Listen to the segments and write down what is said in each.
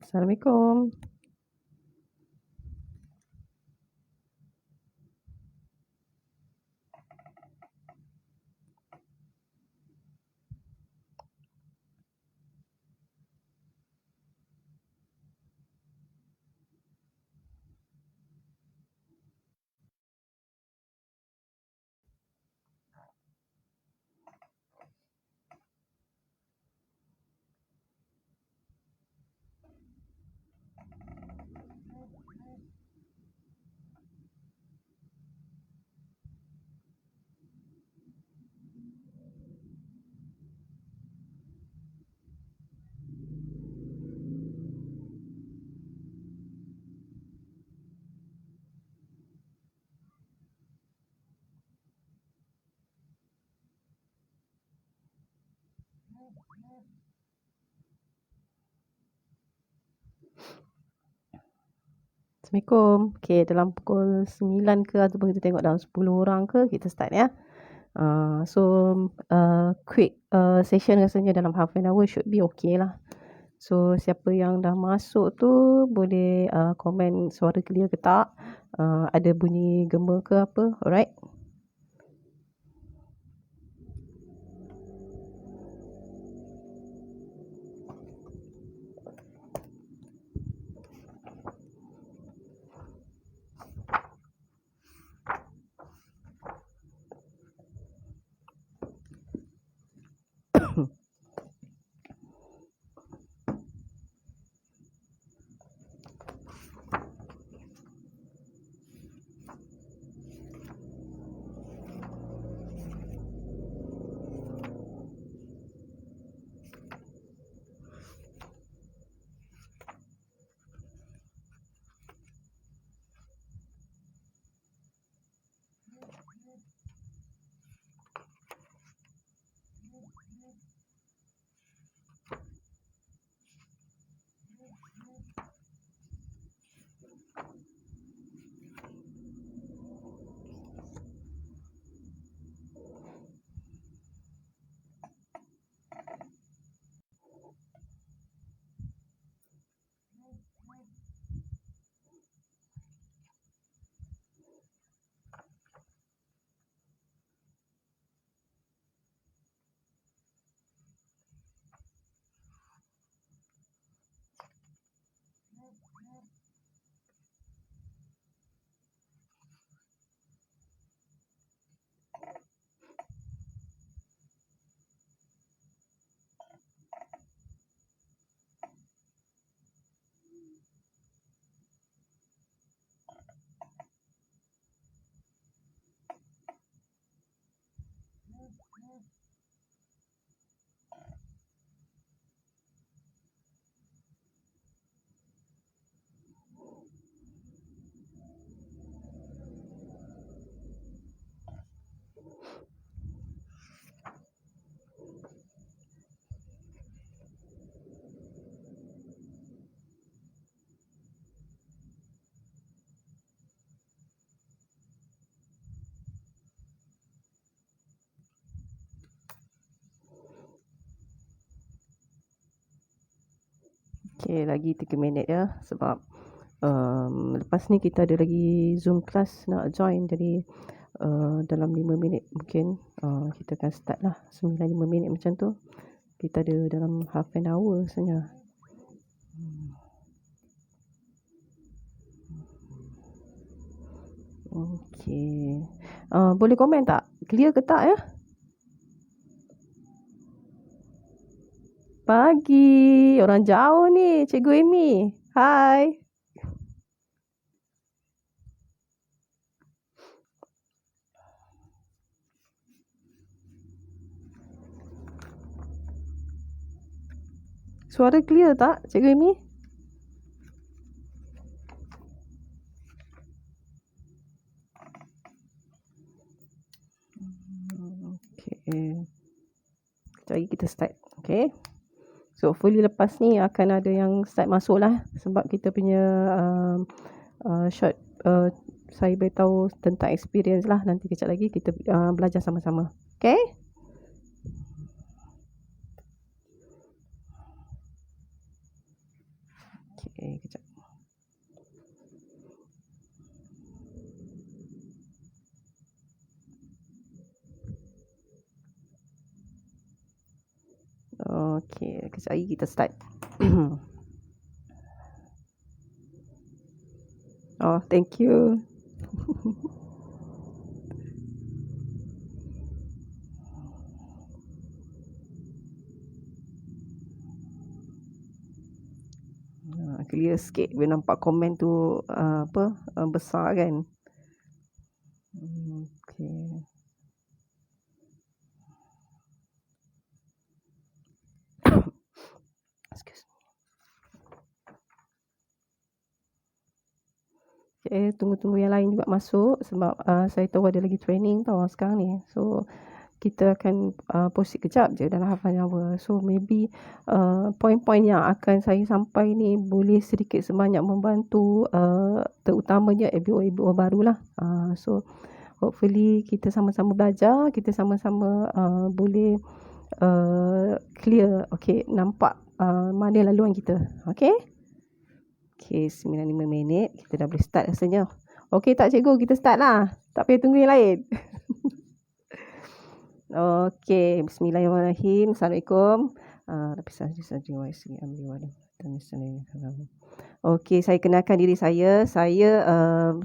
Assalamualaikum. Assalamualaikum. Okay, dalam pukul 9 ke ataupun kita tengok dalam 10 orang ke, kita start ya. So, quick session rasanya dalam half an hour should be okay lah. So, siapa yang dah masuk tu boleh komen suara clear ke tak. Ada bunyi gema ke apa. Alright. Okay, lagi 3 minit ya. Sebab lepas ni kita ada lagi Zoom class nak join. Jadi dalam 5 minit mungkin kita akan start lah. 9-5 minit macam tu. Kita ada dalam half an hour sebenarnya. Okay. Boleh komen tak? Clear ke tak ya? Pagi. Orang jauh ni. Cikgu Amy. Hai. Suara clear tak, Cikgu Amy? Okay. Sekejap lagi kita start. Okay. So, hopefully lepas ni akan ada yang start masuk lah. Sebab kita punya short, saya beritahu tentang experience lah. Nanti kejap lagi kita belajar sama-sama. Okay. Okay, kejap. Okay, kejap lagi kita start. Oh, thank you. Clear sikit. Bila nampak komen tu besar kan. Okay. Excuse me. Okay, tunggu-tunggu yang lain juga masuk sebab saya tahu ada lagi training tau sekarang ni. So kita akan proceed kejap je dalam half an hour. So maybe poin-poin yang akan saya sampai ni boleh sedikit sebanyak membantu terutamanya ABO barulah. So hopefully kita sama-sama belajar, kita sama-sama boleh clear, okay, nampak mana laluan kita. Okay? Okay, 95 minit. Kita dah boleh start rasanya. Okay tak cikgu? Kita start lah. Tak payah tunggu yang lain. Okay, bismillahirrahmanirrahim. Assalamualaikum. Okay, saya kenalkan diri saya. Saya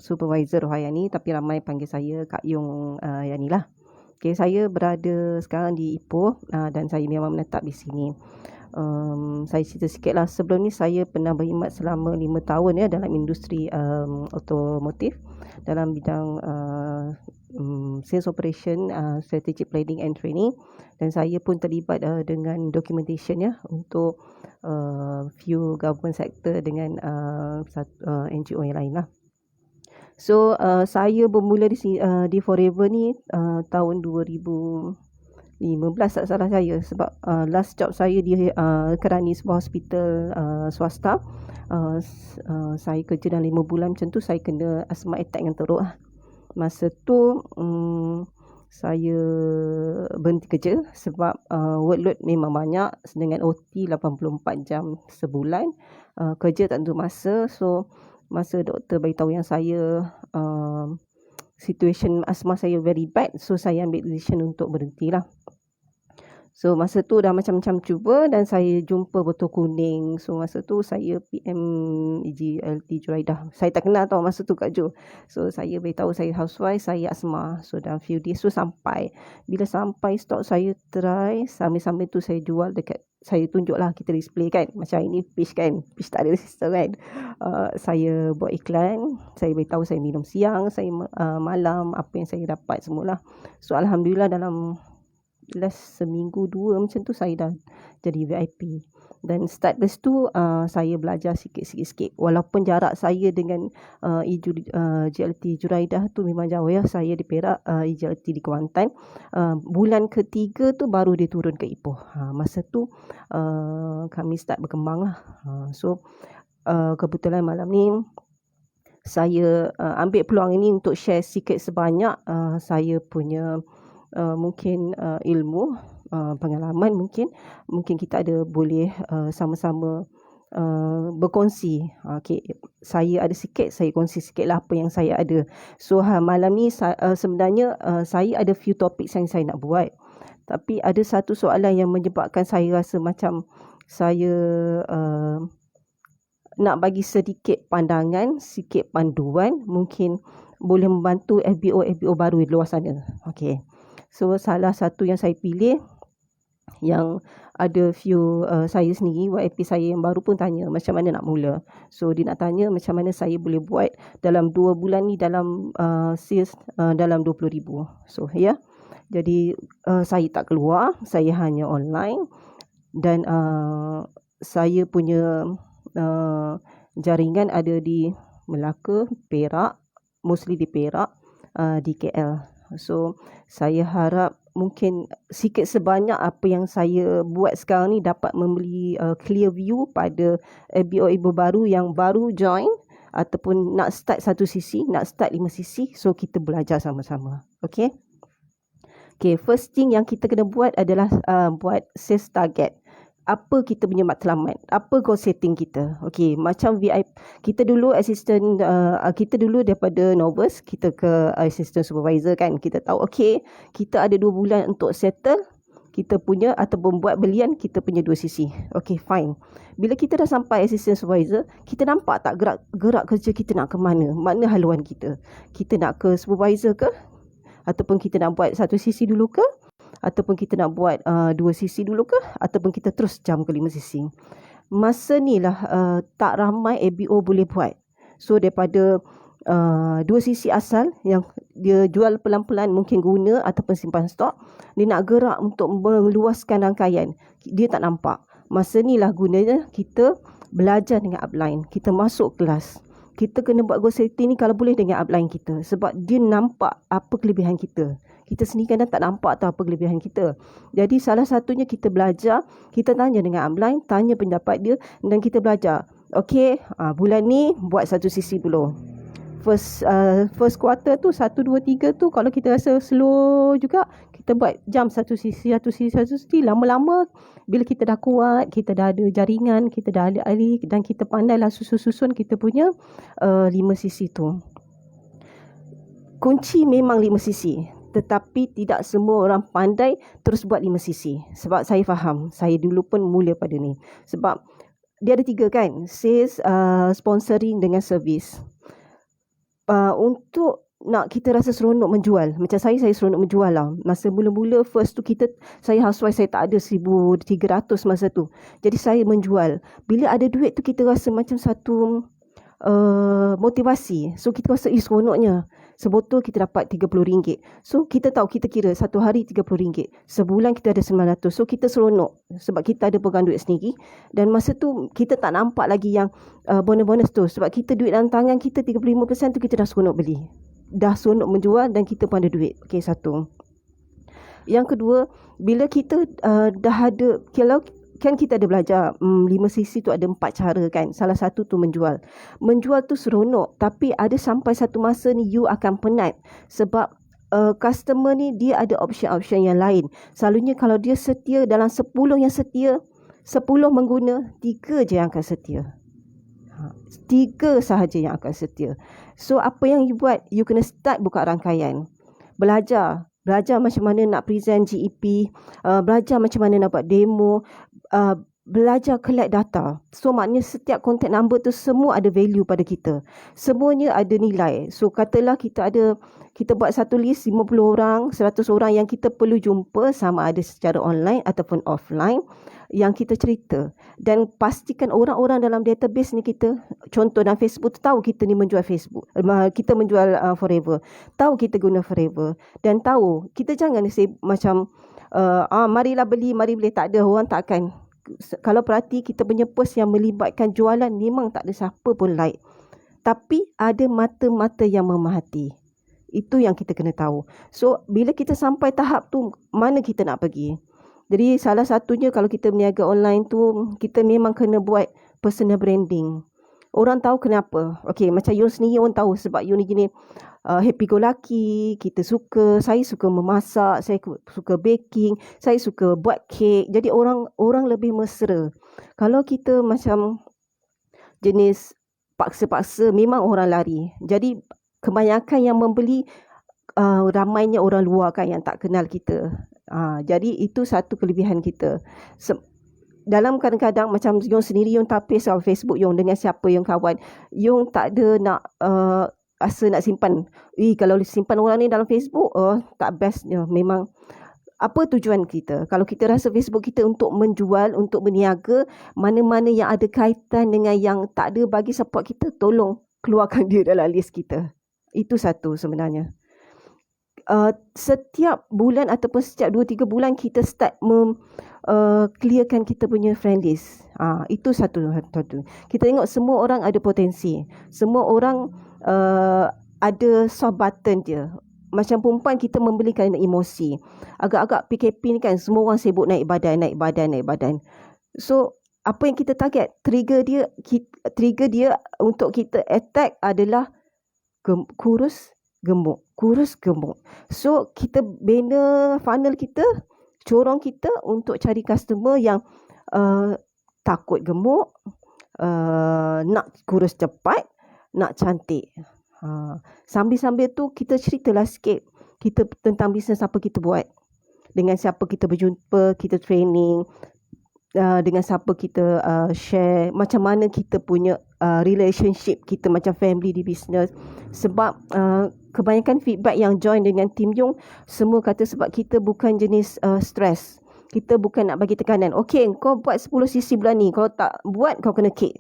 supervisor Rohayani, tapi ramai panggil saya Kak Yung Yani lah. Okay, saya berada sekarang di Ipoh dan saya memang menetap di sini. Saya cerita sikit lah. Sebelum ni saya pernah berkhidmat selama 5 tahun ya dalam industri otomotif dalam bidang sales operation, strategic planning and training, dan saya pun terlibat dengan documentation ya untuk few government sector dengan NGO yang lain lah. So saya bermula di Forever ni tahun 2015 tak salah saya, sebab last job saya di kerani sebuah hospital swasta. Saya kerja dalam 5 bulan macam tu, saya kena asthma attack yang teruk lah. Masa tu saya berhenti kerja sebab workload memang banyak dengan OT 84 jam sebulan. Kerja tak tentu masa. So masa doktor beritahu yang saya situation asma saya very bad, so saya ambil decision untuk berhenti lah. So masa tu dah macam-macam cuba dan saya jumpa botol kuning. So masa tu saya PM EGLT Juraidah. Saya tak kenal tau masa tu Kak Jo. So saya beritahu saya housewife, saya asma. So dalam few days tu sampai. Bila sampai stok saya try, sambil-sambil tu saya jual dekat, saya tunjuk lah, kita display kan. Macam ini fish kan, fish tak ada sistem kan. Saya buat iklan, saya beritahu saya minum siang, saya malam, apa yang saya dapat semualah. So Alhamdulillah dalam last seminggu 2 macam tu saya dah jadi VIP. Dan start dari tu saya belajar sikit-sikit. Walaupun jarak saya dengan JLT Juraidah tu memang jauh ya. Saya di Perak, JLT di Kuantan. Bulan ketiga tu baru dia turun ke Ipoh. Masa tu kami start berkembang lah. So kebetulan malam ni saya ambil peluang ini untuk share sikit sebanyak saya punya mungkin ilmu, pengalaman, mungkin kita ada boleh sama-sama berkongsi. Okay, saya ada sikit, saya kongsi sikit lah apa yang saya ada. So malam ni sebenarnya saya ada few topik yang saya nak buat, tapi ada satu soalan yang menyebabkan saya rasa macam saya nak bagi sedikit pandangan, sikit panduan, mungkin boleh membantu FBO baru di luar sana. Okay. So salah satu yang saya pilih, yang ada few saya sendiri, YP saya yang baru pun tanya macam mana nak mula. So dia nak tanya macam mana saya boleh buat dalam 2 bulan ni dalam sales dalam 20,000. So ya, jadi saya tak keluar, saya hanya online. Dan saya punya jaringan ada di Melaka, Perak, mostly di Perak, di KL. So saya harap mungkin sikit sebanyak apa yang saya buat sekarang ni dapat memberi clear view pada ibu baru yang baru join ataupun nak start satu sisi, nak start 5 sisi. So kita belajar sama-sama. Okay, first thing yang kita kena buat adalah buat sales target. apa kita punya matlamat, apa goal setting kita. Okay, macam VIP, kita dulu assistant, kita dulu daripada novice, kita ke assistant supervisor kan. Kita tahu, okay, kita ada 2 bulan untuk settle kita punya ataupun buat belian kita punya 2 sisi. Okay, fine. Bila kita dah sampai assistant supervisor, kita nampak tak gerak kerja kita nak ke mana? Mana haluan kita? Kita nak ke supervisor ke? Ataupun kita nak buat satu sisi dulu ke? Ataupun kita nak buat 2 sisi dulu ke? Ataupun kita terus jam ke 5 sisi? Masa ni lah tak ramai ABO boleh buat. So daripada 2 sisi asal yang dia jual pelan-pelan mungkin guna ataupun simpan stok, dia nak gerak untuk meluaskan rangkaian. Dia tak nampak. Masa ni lah gunanya kita belajar dengan upline. Kita masuk kelas. Kita kena buat goal setting ni kalau boleh dengan upline kita. Sebab dia nampak apa kelebihan kita. Kita sendiri kadang tak nampak tahu apa kelebihan kita. Jadi salah satunya kita belajar, kita tanya dengan upline, tanya pendapat dia dan kita belajar. Okey, bulan ni buat satu sisi dulu. First quarter tu 1, 2, 3 tu kalau kita rasa slow juga, kita buat jam satu sisi. Lama-lama bila kita dah kuat, kita dah ada jaringan, kita dah ada ahli dan kita pandailah susun kita punya 5 sisi tu. Kunci memang 5 sisi. Tetapi tidak semua orang pandai terus buat 5 sisi. Sebab saya faham. Saya dulu pun mula pada ni. Sebab dia ada 3 kan. Sales, sponsoring dengan servis. Untuk nak kita rasa seronok menjual. Macam saya seronok menjual lah. Masa mula-mula first tu saya housewife, saya tak ada 1,300 masa tu. Jadi saya menjual. Bila ada duit tu kita rasa macam satu motivasi. So kita rasa seronoknya. Sebotol kita dapat RM30. So kita tahu, kita kira satu hari RM30. Sebulan kita ada RM900. So kita seronok sebab kita ada pegang duit sendiri. Dan masa tu kita tak nampak lagi yang bonus-bonus tu. Sebab kita duit dalam tangan kita 35% tu kita dah seronok beli. Dah seronok menjual dan kita pun ada duit. Okay, satu. Yang kedua, bila kita dah ada, kalau kan kita ada belajar 5 sisi tu ada 4 cara kan. Salah satu tu menjual. Menjual tu seronok, tapi ada sampai satu masa ni you akan penat. Sebab customer ni dia ada option-option yang lain. Selalunya kalau dia setia dalam 10 yang setia, 10 mengguna, 3 je yang akan setia. 3 sahaja yang akan setia. So apa yang you buat? You kena start buka rangkaian. Belajar macam mana nak present GEP, belajar macam mana nak buat demo, belajar collect data. So maknanya setiap contact number tu semua ada value pada kita. Semuanya ada nilai. So katalah kita buat satu list 50 orang, 100 orang yang kita perlu jumpa, sama ada secara online ataupun offline, yang kita cerita. Dan pastikan orang-orang dalam database ni kita, contoh dalam Facebook tu tahu kita ni menjual Facebook. Kita menjual Forever. Tahu kita guna Forever. Dan tahu, kita jangan say macam, marilah beli, mari beli. Tak ada, orang tak akan. Kalau perhati kita punya post yang melibatkan jualan, memang tak ada siapa pun like. Tapi ada mata-mata yang memerhati. Itu yang kita kena tahu. So, bila kita sampai tahap tu, mana kita nak pergi? Jadi salah satunya kalau kita berniaga online tu, kita memang kena buat personal branding. Orang tahu kenapa. Okay, macam you sendiri orang tahu sebab you ni gini happy go lucky, saya suka memasak, saya suka baking, saya suka buat kek. Jadi orang lebih mesra. Kalau kita macam jenis paksa-paksa, memang orang lari. Jadi kebanyakan yang membeli ramainya orang luar kan yang tak kenal kita. Jadi itu satu kelebihan kita. Dalam kadang-kadang macam Yung sendiri, Yung tapis on Facebook Yung dengan siapa Yung kawan, Yung tak ada nak rasa nak simpan. Kalau simpan orang ni dalam Facebook, tak bestnya. Memang apa tujuan kita? Kalau kita rasa Facebook kita untuk menjual, untuk berniaga, mana-mana yang ada kaitan dengan yang tak ada bagi support kita, tolong keluarkan dia dalam list kita. Itu satu sebenarnya. Setiap bulan ataupun setiap 2-3 bulan kita start clearkan kita punya friend list. Itu satu. Kita tengok semua orang ada potensi. Semua orang ada soft button dia. Macam perempuan kita membelikan emosi. Agak-agak PKP ni kan semua orang sibuk naik badan. So apa yang kita target? Trigger dia untuk kita attack adalah kurus gemuk. So kita bina funnel kita, corong kita untuk cari customer yang takut gemuk, nak kurus cepat, nak cantik. Sambil-sambil tu kita ceritalah sikit kita tentang bisnes apa kita buat, dengan siapa kita berjumpa, kita training, dengan siapa kita share, macam mana kita punya relationship kita macam family di bisnes. Sebab kebanyakan feedback yang join dengan Team Yung semua kata sebab kita bukan jenis stress. Kita bukan nak bagi tekanan. Okay, kau buat 10 sesi bulan ni, kalau tak buat kau kena kick.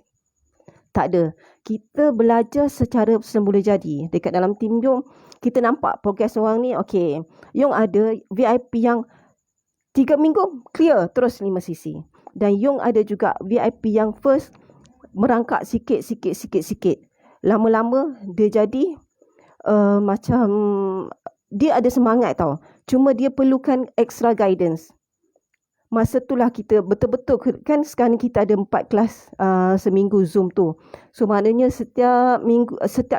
Tak ada. Kita belajar secara semula jadi. Dekat dalam Team Yung, kita nampak progress orang ni, okay, Yung ada VIP yang 3 minggu clear terus 5 sesi. Dan Yung ada juga VIP yang first merangkak sikit. Lama-lama dia jadi macam dia ada semangat tau. Cuma dia perlukan extra guidance. Masa itulah kita betul-betul, kan sekarang kita ada 4 kelas seminggu Zoom tu. So maknanya setiap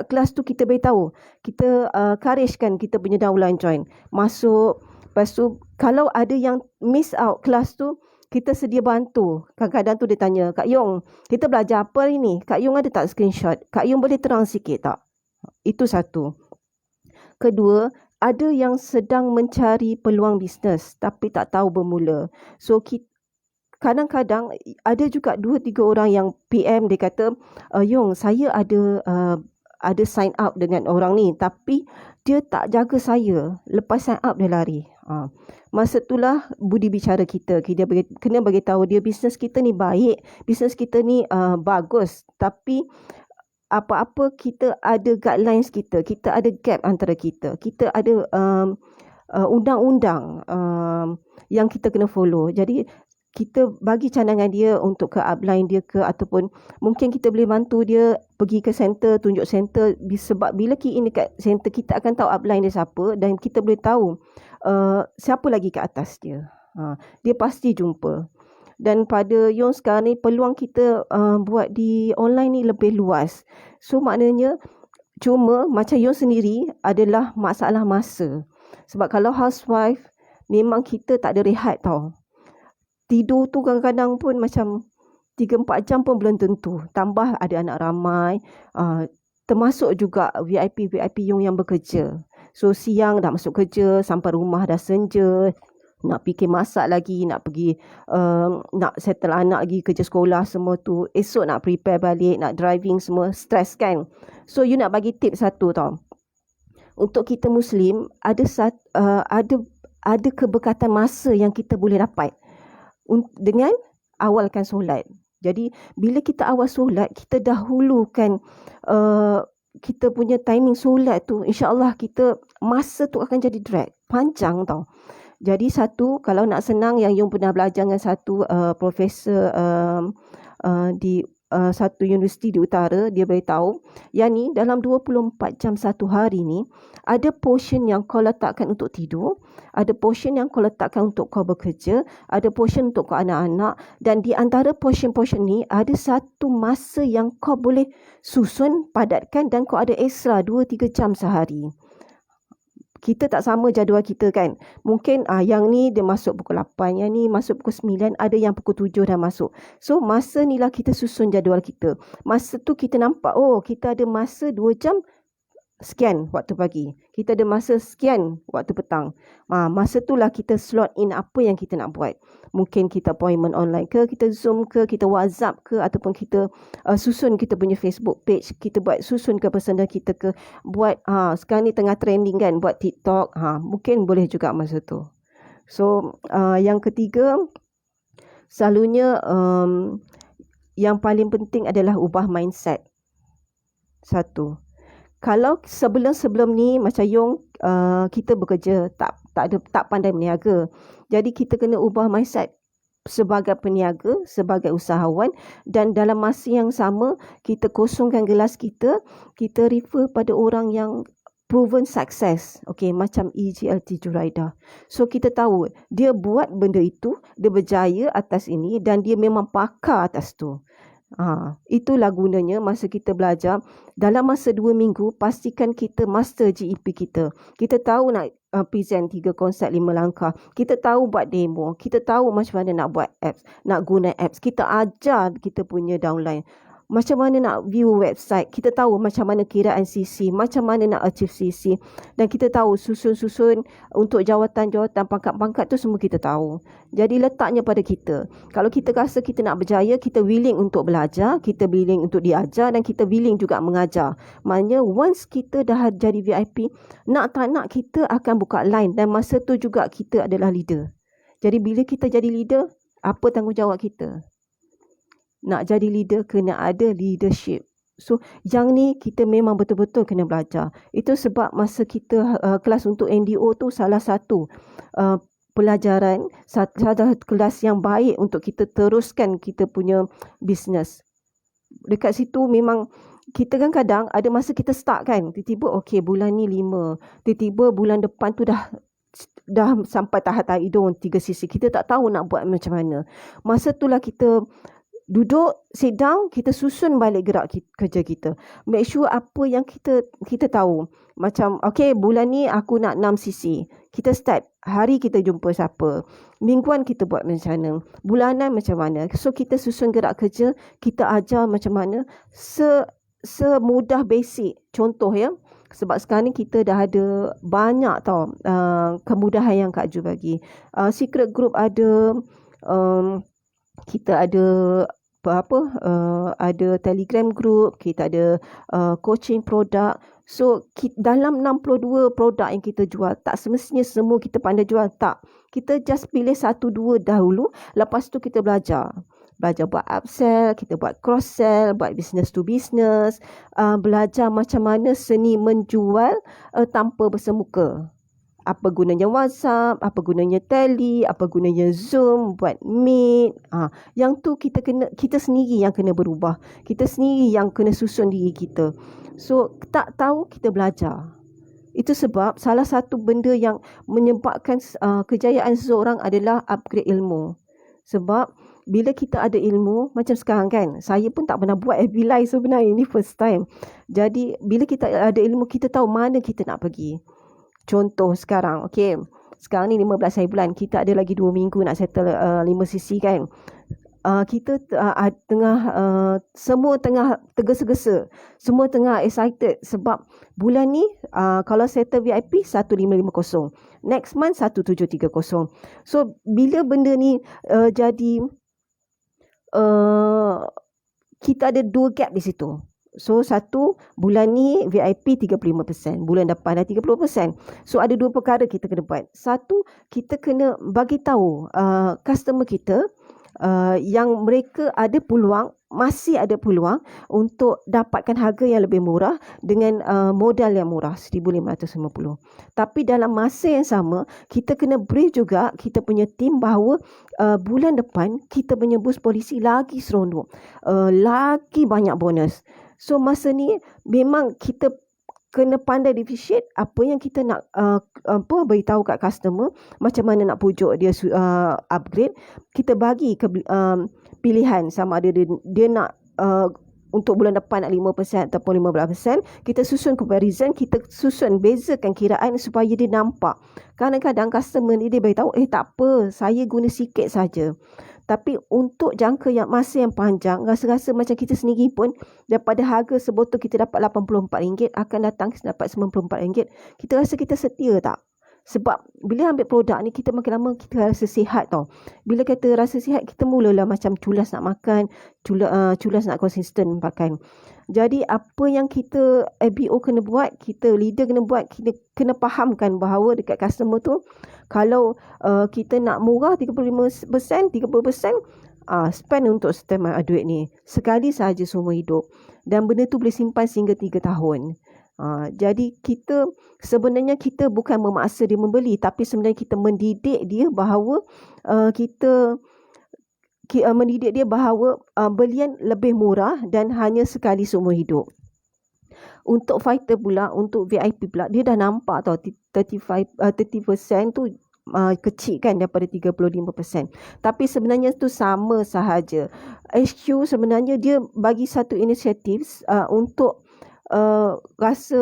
kelas tu kita beritahu. Kita encouragekan kita punya downline join. Masuk. Lepas tu kalau ada yang miss out kelas tu, kita sedia bantu. Kadang-kadang tu dia tanya, Kak Yung, kita belajar apa hari ni? Kak Yung ada tak screenshot? Kak Yung boleh terang sikit tak? Itu satu. Kedua, ada yang sedang mencari peluang bisnes tapi tak tahu bermula. So kadang-kadang ada juga 2-3 orang yang PM, dia kata, Yung, saya ada sign up dengan orang ni tapi dia tak jaga saya. Lepas sign up dia lari. Masa itulah budi bicara kita kena bagi tahu dia bisnes kita ni baik, bisnes kita ni bagus, tapi apa-apa kita ada guidelines kita ada gap antara kita ada undang-undang yang kita kena follow. Jadi kita bagi cadangan dia untuk ke upline dia ke, ataupun mungkin kita boleh bantu dia pergi ke center, tunjuk center, sebab bila key in dekat center kita akan tahu upline dia siapa dan kita boleh tahu siapa lagi ke atas dia. Dia pasti jumpa. Dan pada Yung sekarang ni peluang kita buat di online ni lebih luas. So maknanya cuma macam Yung sendiri adalah masalah masa. Sebab kalau housewife memang kita tak ada rehat tau. Tidur tu kadang-kadang pun macam 3-4 jam pun belum tentu. Tambah ada anak ramai. Termasuk juga VIP Yung yang bekerja. So siang dah masuk kerja, sampai rumah dah senja. Nak fikir masak lagi, nak pergi nak settle anak lagi, kerja sekolah semua tu. Esok nak prepare balik, nak driving semua, stress kan. So you nak bagi tip satu tau. Untuk kita Muslim, ada keberkatan masa yang kita boleh dapat dengan awalkan solat. Jadi bila kita awal solat, kita dahulukan kita punya timing solat tu, insya-Allah kita masa tu akan jadi drag panjang tau. Jadi satu, kalau nak senang, yang Yung pernah belajar dengan satu profesor di satu universiti di utara, dia beritahu yang ni dalam 24 jam satu hari ni, ada portion yang kau letakkan untuk tidur, ada portion yang kau letakkan untuk kau bekerja, ada portion untuk kau anak-anak, dan di antara portion-portion ni ada satu masa yang kau boleh susun, padatkan, dan kau ada extra 2-3 jam sehari. Kita tak sama jadual kita kan. Mungkin yang ni dia masuk pukul 8, yang ni masuk pukul 9, ada yang pukul 7 dah masuk. So masa ni lah kita susun jadual kita. Masa tu kita nampak, kita ada masa 2 jam sekian waktu pagi. Kita ada masa sekian waktu petang. Masa tu lah kita slot in apa yang kita nak buat. Mungkin kita appointment online ke, kita Zoom ke, kita WhatsApp ke, ataupun kita susun kita punya Facebook page, kita buat susun ke personal kita ke, buat sekarang ni tengah trending kan, buat TikTok, mungkin boleh juga masa tu. So yang ketiga, selalunya yang paling penting adalah ubah mindset. Satu, kalau sebelum ni macam Yung, kita bekerja tak pandai berniaga. Jadi kita kena ubah mindset sebagai peniaga, sebagai usahawan, dan dalam masa yang sama kita kosongkan gelas kita refer pada orang yang proven success. Okay, macam EGLT Juraidah. So kita tahu dia buat benda itu, dia berjaya atas ini dan dia memang pakar atas tu. Itulah gunanya masa kita belajar. Dalam masa 2 minggu, pastikan kita master GEP kita. Kita tahu nak present 3 konsep 5 langkah. Kita tahu buat demo. Kita tahu macam mana nak buat apps, nak guna apps. Kita ajar kita punya downline macam mana nak view website. Kita tahu macam mana kiraan CC, macam mana nak achieve CC. Dan kita tahu susun-susun untuk jawatan-jawatan, pangkat-pangkat tu semua kita tahu. Jadi letaknya pada kita. Kalau kita rasa kita nak berjaya, kita willing untuk belajar, kita willing untuk diajar dan kita willing juga mengajar. Maknanya once kita dah jadi VIP, nak tak nak kita akan buka line dan masa tu juga kita adalah leader. Jadi bila kita jadi leader, apa tanggungjawab kita? Nak jadi leader kena ada leadership. So yang ni kita memang betul-betul kena belajar. Itu sebab masa kita kelas untuk NDO tu salah satu pelajaran, salah kelas yang baik untuk kita teruskan kita punya bisnes. Dekat situ memang kita kan kadang ada masa kita start kan, tiba-tiba okey bulan ni 5, tiba-tiba bulan depan tu dah sampai tahap hidung 3 sisi. Kita tak tahu nak buat macam mana. Masa itulah kita duduk, sit down, kita susun balik gerak kerja kita. Make sure apa yang kita tahu. Macam, okay, bulan ni aku nak 6 sisi. Kita start. Hari kita jumpa siapa. Mingguan kita buat macam mana. Bulanan macam mana. So, kita susun gerak kerja. Kita ajar macam mana. Semudah basic. Contoh ya. Sebab sekarang ni kita dah ada banyak tau kemudahan yang Kak Ju bagi. Secret group ada. Kita ada ada Telegram group, kita ada coaching produk. So dalam 62 produk yang kita jual, tak semestinya semua kita pandai jual, tak. Kita just pilih 1-2 dahulu, lepas tu kita belajar buat upsell, kita buat cross sell, buat business to business, belajar macam mana seni menjual tanpa bersemuka. Apa gunanya WhatsApp, apa gunanya Tele, apa gunanya Zoom, buat Meet. Yang tu kita sendiri yang kena berubah. Kita sendiri yang kena susun diri kita. So, tak tahu kita belajar. Itu sebab salah satu benda yang menyebabkan kejayaan seseorang adalah upgrade ilmu. Sebab bila kita ada ilmu, macam sekarang kan, saya pun tak pernah buat FB Live sebenarnya, ini first time. Jadi, bila kita ada ilmu, kita tahu mana kita nak pergi. Contoh sekarang, okay, sekarang ni 15 hari bulan, kita ada lagi 2 minggu nak settle 5 sisi kan. Kita semua tengah tergesa-gesa, semua tengah excited sebab bulan ni kalau settle VIP 1550, next month 1730. So bila benda ni jadi kita ada 2 gap di situ. So, satu, bulan ni VIP 35%. Bulan depan dah 30%. So, ada 2 perkara kita kena buat. Satu, kita kena bagi tahu customer kita yang mereka ada peluang, masih ada peluang untuk dapatkan harga yang lebih murah dengan modal yang murah, 1,550. Tapi dalam masa yang sama, kita kena brief juga kita punya team bahawa bulan depan kita punya boost polisi lagi seronok. Lagi banyak bonus. So masa ni memang kita kena pandai differentiate apa yang kita nak beritahu kat customer, macam mana nak pujuk dia upgrade. Kita bagi pilihan sama ada dia nak untuk bulan depan nak 5% ataupun 15%. Kita susun comparison, kita susun bezakan kiraan supaya dia nampak. Kadang-kadang customer ni dia beritahu, tak apa, saya guna sikit saja. Tapi untuk jangka yang masa yang panjang, rasa-rasa macam kita sendiri pun daripada harga sebotol kita dapat RM84, akan datang dapat RM94. Kita rasa kita setia tak? Sebab bila ambil produk ni, kita makin lama kita rasa sihat tau. Bila kita rasa sihat, kita mulalah macam culas nak makan, culas nak konsisten makan. Jadi apa yang kita ABO kena buat, kita leader kena buat, kita kena fahamkan bahawa dekat customer tu, kalau kita nak murah 35%, 30%, spend untuk setem duit ni. Sekali sahaja seumur hidup. Dan benda tu boleh simpan sehingga 3 tahun. Jadi kita sebenarnya kita bukan memaksa dia membeli, tapi sebenarnya kita mendidik dia bahawa mendidik dia bahawa belian lebih murah dan hanya sekali seumur hidup. Untuk fighter pula, untuk VIP pula, dia dah nampak tau 30% tu kecil kan daripada 35%. Tapi sebenarnya tu sama sahaja. HQ sebenarnya dia bagi satu inisiatif untuk rasa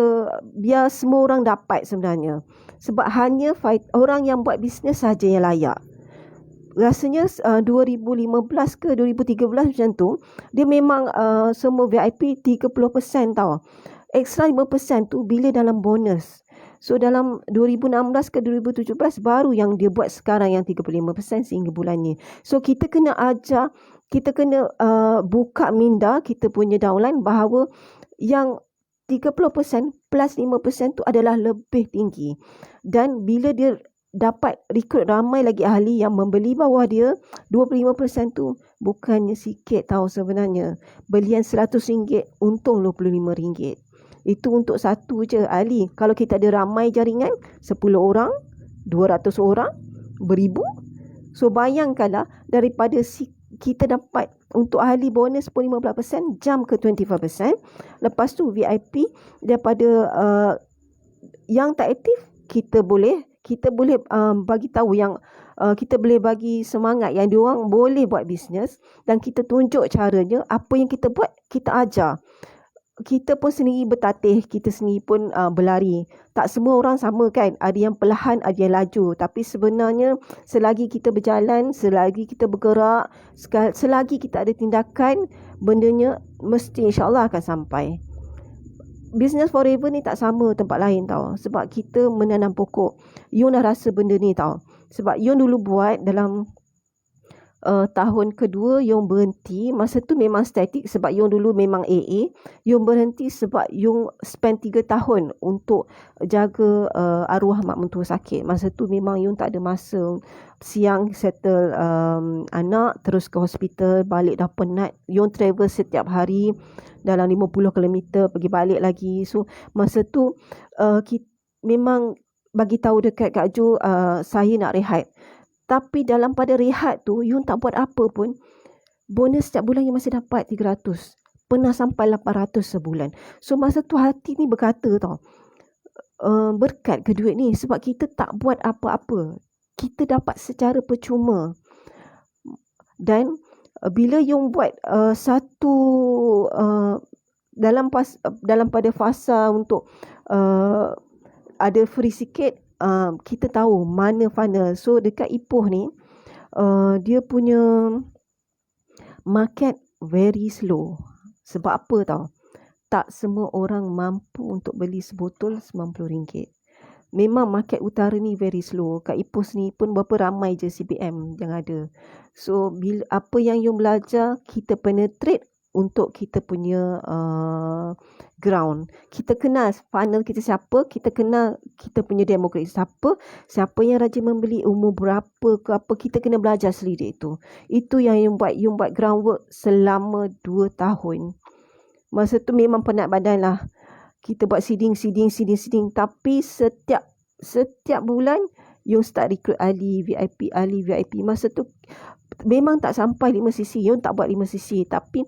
biar semua orang dapat sebenarnya. Sebab hanya orang yang buat bisnes saja yang layak. Rasanya 2015 ke 2013 macam tu, dia memang semua VIP 30% tau. Extra 5% tu bila dalam bonus. So dalam 2016 ke 2017 baru yang dia buat sekarang yang 35% sehingga bulan ni. So kita kena ajar, kita kena buka minda kita punya downline bahawa yang 30% plus 5% tu adalah lebih tinggi. Dan bila dia dapat rekrut ramai lagi ahli yang membeli bawah dia, 25% tu bukannya sikit tahu sebenarnya. Belian RM100 untung RM25. Itu untuk satu je ahli. Kalau kita ada ramai jaringan, 10 orang, 200 orang, 1000. So bayangkanlah daripada kita dapat untuk ahli bonus pun 15%, jump ke 25%. Lepas tu VIP daripada yang tak aktif, kita boleh bagi tahu yang kita boleh bagi semangat yang diorang boleh buat bisnes, dan kita tunjuk caranya. Apa yang kita buat, kita ajar. Kita pun sendiri bertatih, kita sendiri pun berlari. Tak semua orang sama kan, ada yang perlahan, ada yang laju. Tapi sebenarnya selagi kita berjalan, selagi kita bergerak, selagi kita ada tindakan, bendanya mesti insyaAllah akan sampai. Business forever ni tak sama tempat lain tau. Sebab kita menanam pokok. Yung dah rasa benda ni tau. Sebab Yung dulu buat dalam tahun kedua Yung berhenti. Masa tu memang statik sebab Yung dulu memang AA. Yung berhenti sebab Yung spend 3 tahun untuk jaga arwah mak mentua sakit. Masa tu memang Yung tak ada masa. Siang settle anak, terus ke hospital, balik dah penat. Yung travel setiap hari dalam 50 km, pergi balik lagi. So masa tu memang bagi tahu dekat Kak Jo, saya nak rehat. Tapi dalam pada rehat tu, Yung tak buat apa pun, bonus setiap bulan Yung masih dapat 300. Pernah sampai 800 sebulan. So masa tu hati ni berkata tau, berkat ke duit ni, sebab kita tak buat apa-apa. Kita dapat secara percuma. Dan bila Yung buat satu dalam pada fasa untuk ada free sikit, kita tahu mana funnel. So dekat Ipoh ni, dia punya market very slow. Sebab apa tau? Tak semua orang mampu untuk beli sebotol RM90. Memang market utara ni very slow. Kat Ipoh ni pun berapa ramai je CBM yang ada. So bila apa yang you belajar, kita penetrate untuk kita punya ground. Kita kenal funnel kita siapa, kita kenal kita punya demographic siapa yang rajin membeli, umur berapa ke apa, kita kena belajar sendiri itu. Itu yang you buat groundwork selama 2 tahun. Masa tu memang penat badan lah. Kita buat seeding. Tapi setiap bulan you start recruit ahli VIP. Masa tu memang tak sampai 5 cc. You tak buat 5 cc. Tapi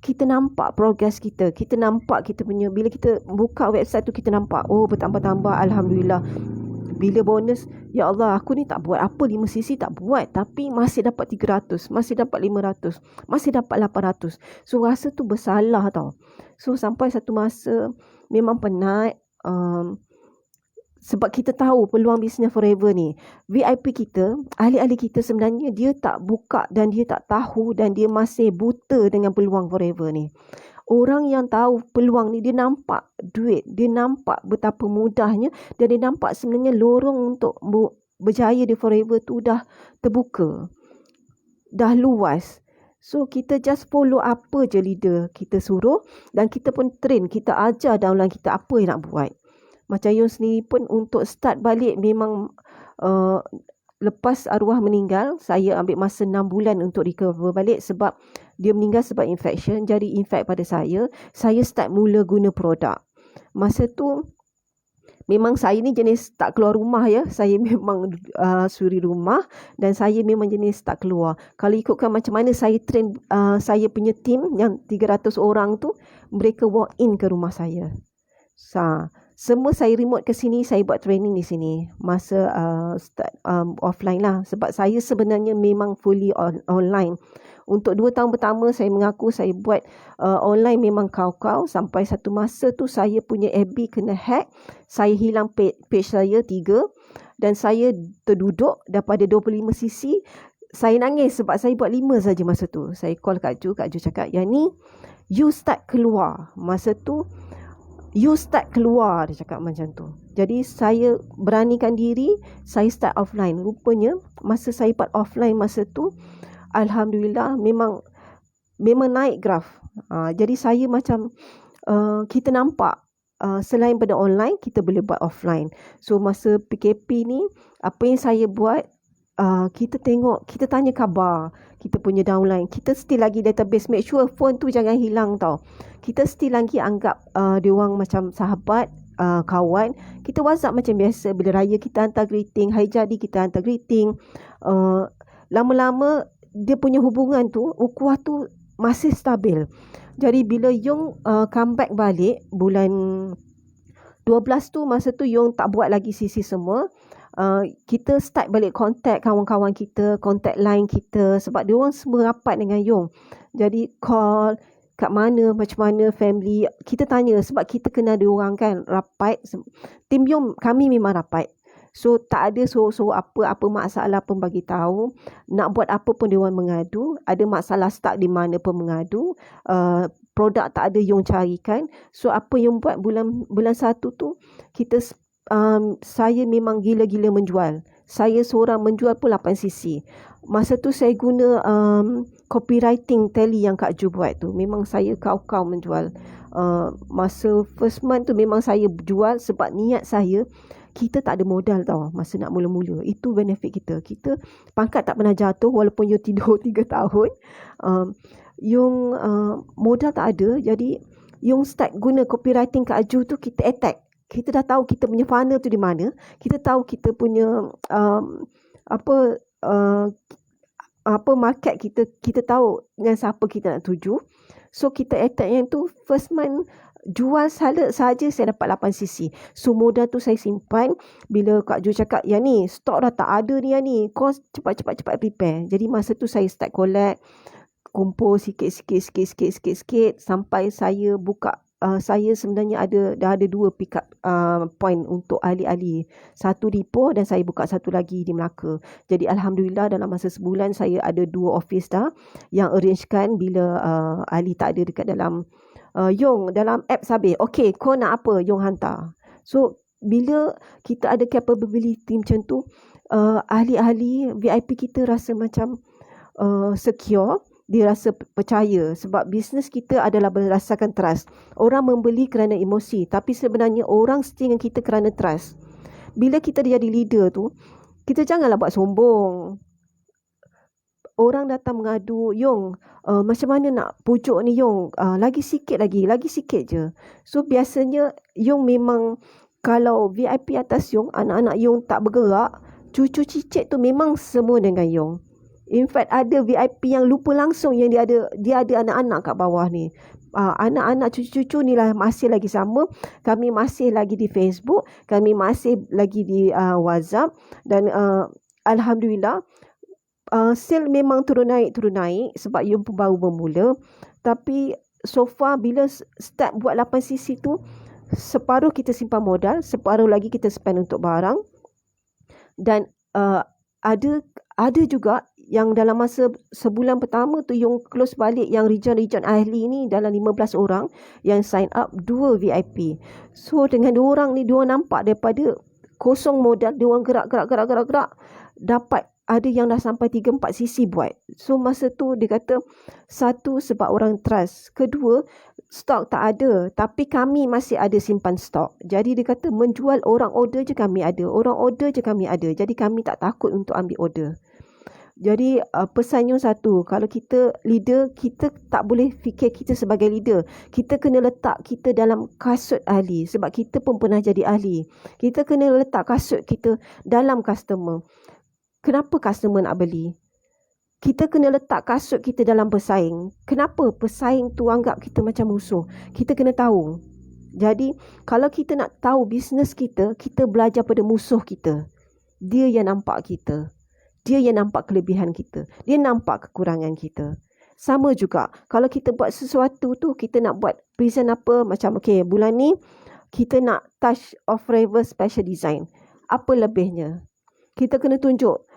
kita nampak progress kita. Kita nampak kita punya, bila kita buka website tu, kita nampak, oh bertambah-tambah, Alhamdulillah. Bila bonus, ya Allah, aku ni tak buat apa, 5 cc tak buat, tapi masih dapat 300, masih dapat 500, masih dapat 800. So rasa tu bersalah tau. So sampai satu masa memang penat, sebab kita tahu peluang bisnes forever ni. VIP kita, ahli-ahli kita sebenarnya dia tak buka dan dia tak tahu, dan dia masih buta dengan peluang forever ni. Orang yang tahu peluang ni, dia nampak duit, dia nampak betapa mudahnya, dan dia nampak sebenarnya lorong untuk berjaya di forever tu dah terbuka, dah luas. So kita just follow apa je leader kita suruh, dan kita pun train, kita ajar downline kita apa yang nak buat. Macam you sendiri pun untuk start balik memang lepas arwah meninggal, saya ambil masa 6 bulan untuk recover balik, sebab dia meninggal sebab infection, jadi infect pada saya start mula guna produk. Masa tu memang saya ni jenis tak keluar rumah ya. Saya memang suri rumah, dan saya memang jenis tak keluar. Kalau ikutkan macam mana saya train saya punya team yang 300 orang tu, mereka walk in ke rumah saya. Semua saya remote ke sini, saya buat training di sini. Masa start offline lah. Sebab saya sebenarnya memang fully online. Untuk 2 tahun pertama saya mengaku saya buat online memang kau-kau. Sampai satu masa tu saya punya FB kena hack. Saya hilang page saya 3. Dan saya terduduk daripada 25 cc. Saya nangis sebab saya buat 5 saja masa tu. Saya call Kak Ju cakap, yang ni you start keluar. Masa tu you start keluar, dia cakap macam tu. Jadi saya beranikan diri, saya start offline. Rupanya masa saya buat offline masa tu, alhamdulillah memang naik graf. Jadi saya macam kita nampak selain pada online, kita boleh buat offline. So masa PKP ni, apa yang saya buat, kita tengok, kita tanya khabar kita punya downline, kita still lagi database, make sure phone tu jangan hilang tau. Kita still lagi anggap diorang macam sahabat, kawan. Kita WhatsApp macam biasa. Bila raya kita hantar greeting, hari jadi kita hantar greeting. Lama-lama dia punya hubungan tu, ukhuwah tu masih stabil. Jadi bila Yong comeback balik bulan 12 tu, masa tu Yong tak buat lagi CC semua. Kita start balik contact kawan-kawan kita, contact line kita, sebab dia orang semua rapat dengan Yong. Jadi call, kat mana, macam mana family, kita tanya sebab kita kenal dia orang kan, rapat. Tim Yong kami memang rapat. So tak ada suruh apa masalah pun bagi tahu. Nak buat apa pun dia orang mengadu. Ada masalah start di mana pun mengadu. Produk tak ada Yong carikan. So apa Yong buat bulan 1 tu, kita saya memang gila-gila menjual. Saya seorang menjual pun 8cc. Masa tu saya guna copywriting tally yang Kak Ju buat tu. Memang saya kau-kau menjual. Masa first month tu memang saya jual sebab niat saya, kita tak ada modal tau masa nak mula-mula. Itu benefit kita. Kita pangkat tak pernah jatuh walaupun you tidur 3 tahun. Yung modal tak ada. Jadi yung start guna copywriting Kak Ju tu, kita attack. Kita dah tahu kita punya funnel tu di mana. Kita tahu kita punya apa market kita. Kita tahu dengan siapa kita nak tuju. So kita attack yang tu. First month jual salad saja saya dapat 8cc. So modal tu saya simpan. Bila Kak Ju cakap, yang ni stok dah tak ada ni, yang ni kau cepat prepare. Jadi masa tu saya start collect, kumpul sikit sampai saya buka. Saya sebenarnya dah ada 2 pick up point untuk ahli-ahli. Satu di Ipoh dan saya buka satu lagi di Melaka. Jadi alhamdulillah dalam masa sebulan saya ada 2 office dah yang arrangekan bila ahli tak ada dekat dalam Yong dalam app habis. Okay, kau nak apa? Yong hantar. So bila kita ada capability macam tu, ahli-ahli VIP kita rasa macam secure. Dia rasa percaya sebab bisnes kita adalah berdasarkan trust. Orang membeli kerana emosi, tapi sebenarnya orang setia dengan kita kerana trust. Bila kita jadi leader tu, kita janganlah buat sombong. Orang datang mengadu, Yong, macam mana nak pujuk ni Yong? Lagi sikit je. So biasanya Yong memang, kalau VIP atas Yong, anak-anak Yong tak bergerak, cucu cicit tu memang semua dengan Yong. In fact ada VIP yang lupa langsung yang dia ada anak-anak kat bawah ni. Anak-anak cucu-cucu ni lah masih lagi sama. Kami masih lagi di Facebook, kami masih lagi di WhatsApp. Dan alhamdulillah sale memang turun naik sebab Yong pun baru bermula. Tapi so far bila start buat 8cc tu, separuh kita simpan modal, separuh lagi kita spend untuk barang. Dan ada juga yang dalam masa sebulan pertama tu Yong close balik yang region ahli ni dalam 15 orang yang sign up, 2 VIP. So dengan 2 orang ni, 2 nampak daripada kosong modal, 2 orang gerak dapat ada yang dah sampai 3-4cc buat. So masa tu dia kata, satu sebab orang trust, kedua stok tak ada tapi kami masih ada simpan stok. Jadi dia kata menjual, orang order je kami ada, jadi kami tak takut untuk ambil order. Jadi pesan yang satu, kalau kita leader, kita tak boleh fikir kita sebagai leader. Kita kena letak kita dalam kasut ahli sebab kita pun pernah jadi ahli. Kita kena letak kasut kita dalam customer. Kenapa customer nak beli? Kita kena letak kasut kita dalam pesaing. Kenapa pesaing tu anggap kita macam musuh? Kita kena tahu. Jadi kalau kita nak tahu bisnes kita, kita belajar pada musuh kita. Dia yang nampak kita. Dia yang nampak kelebihan kita. Dia nampak kekurangan kita. Sama juga, kalau kita buat sesuatu tu, kita nak buat present apa, macam okay, bulan ni kita nak touch of forever special design. Apa lebihnya? Kita kena tunjuk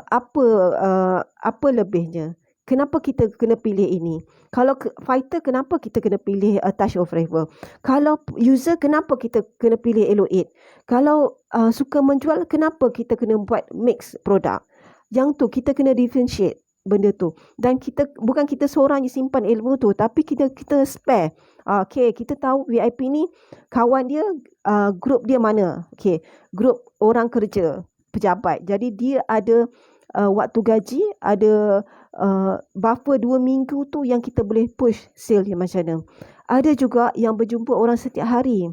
apa lebihnya. Kenapa kita kena pilih ini? Kalau fighter, kenapa kita kena pilih touch of forever? Kalau user, kenapa kita kena pilih Elo8? Kalau suka menjual, kenapa kita kena buat mix produk? Yang tu kita kena differentiate benda tu. Dan bukan kita seorang je simpan ilmu tu, tapi kita spare. Okay, kita tahu VIP ni kawan dia, grup dia mana. Okay, grup orang kerja, pejabat. Jadi dia ada waktu gaji, ada buffer 2 minggu tu yang kita boleh push sale dia macam mana. Ada juga yang berjumpa orang setiap hari.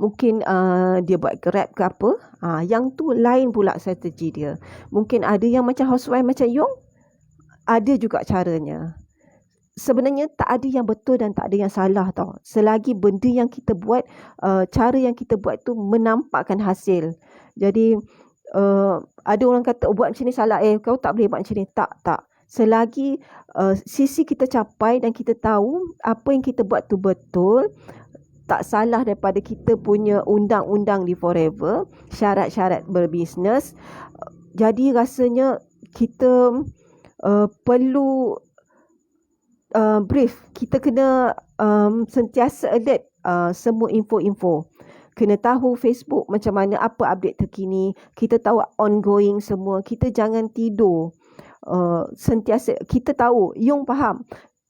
Mungkin dia buat Grab ke apa. Yang tu lain pula strategi dia. Mungkin ada yang macam housewife macam Yong. Ada juga caranya. Sebenarnya tak ada yang betul dan tak ada yang salah tau. Selagi benda yang kita buat, cara yang kita buat tu menampakkan hasil. Jadi ada orang kata buat macam ni salah. Kau tak boleh buat macam ni. Tak. Selagi sisi kita capai dan kita tahu apa yang kita buat tu betul, tak salah daripada kita punya undang-undang di Forever, syarat-syarat berbisnes. Jadi rasanya kita perlu brief. Kita kena sentiasa alert semua info-info. Kena tahu Facebook macam mana, apa update terkini. Kita tahu ongoing semua. Kita jangan tidur. Sentiasa kita tahu. Yung faham.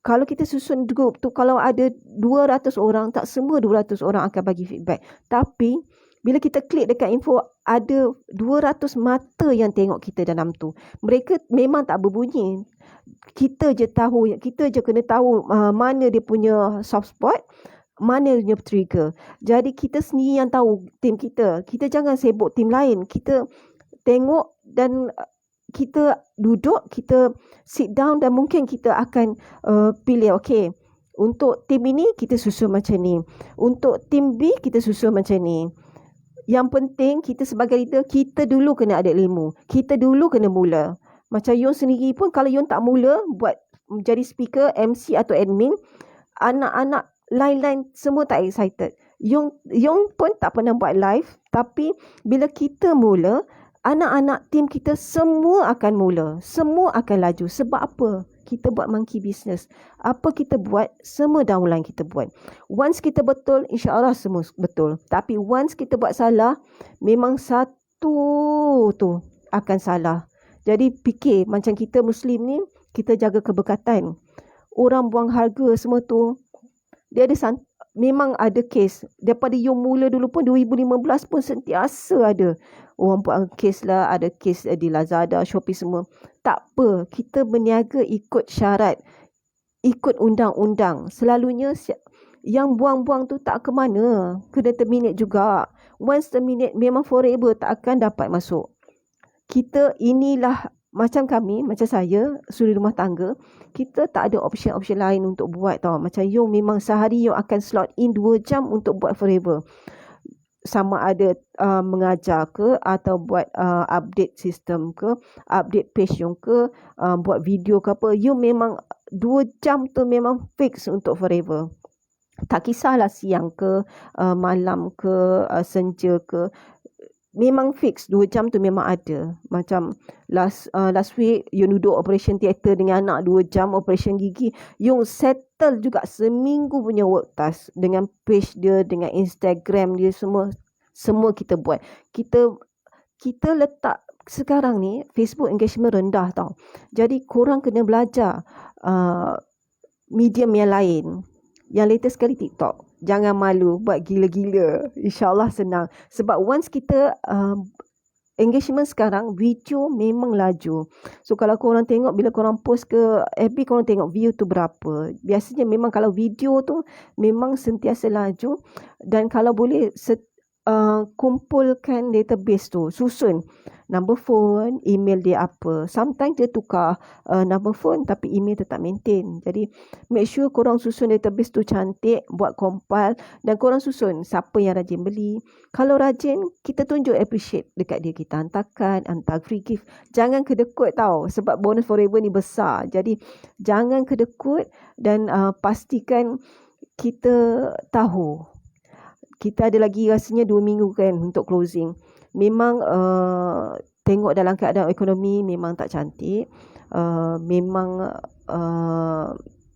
Kalau kita susun grup tu, kalau ada 200 orang, tak semua 200 orang akan bagi feedback. Tapi bila kita klik dekat info, ada 200 mata yang tengok kita dalam tu. Mereka memang tak berbunyi. Kita je tahu, kita je kena tahu mana dia punya soft spot, mana dia punya trigger. Jadi kita sendiri yang tahu tim kita. Kita jangan sibuk tim lain. Kita tengok dan kita duduk, kita sit down dan mungkin kita akan pilih, okay, untuk tim ini kita susun macam ni. Untuk tim B kita susun macam ni. Yang penting kita sebagai leader, kita dulu kena ada ilmu. Kita dulu kena mula. Macam Yon sendiri pun, kalau Yon tak mula buat jadi speaker, MC atau admin, anak-anak lain-lain semua tak excited. Yon pun tak pernah buat live, tapi bila kita mula, anak-anak tim kita semua akan mula. Semua akan laju. Sebab apa? Kita buat monkey business. Apa kita buat, semua downline kita buat. Once kita betul, insya-Allah semua betul. Tapi once kita buat salah, memang satu tu akan salah. Jadi fikir, macam kita Muslim ni, kita jaga keberkatan. Orang buang harga semua tu, dia ada memang ada kes. Daripada Yung mula dulu pun 2015 pun sentiasa ada orang buat kes lah, ada kes di Lazada, Shopee semua. Tak apa, kita berniaga ikut syarat, ikut undang-undang. Selalunya yang buang-buang tu tak ke mana, kena terminate juga. Once terminate, memang forever tak akan dapat masuk. Kita inilah macam kami, macam saya, suri rumah tangga, kita tak ada option-option lain untuk buat tau. Macam Yung memang sehari Yung akan slot in 2 jam untuk buat forever. Sama ada mengajar ke, atau buat update sistem ke, update page Yung ke, buat video ke apa. Yung memang 2 jam tu memang fix untuk forever. Tak kisahlah siang ke, malam ke, senja ke. Memang fix 2 jam tu memang ada. Macam last week Yung duduk operation theater dengan anak 2 jam operation gigi. Yung settle juga seminggu punya work task dengan page dia, dengan Instagram dia, semua kita buat. Kita letak sekarang ni Facebook engagement rendah tau. Jadi korang kena belajar medium yang lain. Yang latest sekali TikTok. Jangan malu buat gila-gila. InsyaAllah senang. Sebab once kita engagement sekarang, video memang laju. So kalau korang tengok, bila korang post ke FB, korang tengok view tu berapa. Biasanya memang kalau video tu memang sentiasa laju. Dan kalau boleh kumpulkan database tu, susun number phone, email dia apa. Sometimes dia tukar number phone tapi email tetap maintain. Jadi make sure korang susun database tu cantik, buat compile dan korang susun siapa yang rajin beli. Kalau rajin, kita tunjuk appreciate dekat dia. Kita hantarkan, hantar free gift. Jangan kedekut tau, sebab bonus forever ni besar. Jadi jangan kedekut dan pastikan kita tahu. Kita ada lagi rasanya 2 minggu kan untuk closing. Memang tengok dalam keadaan ekonomi memang tak cantik. Memang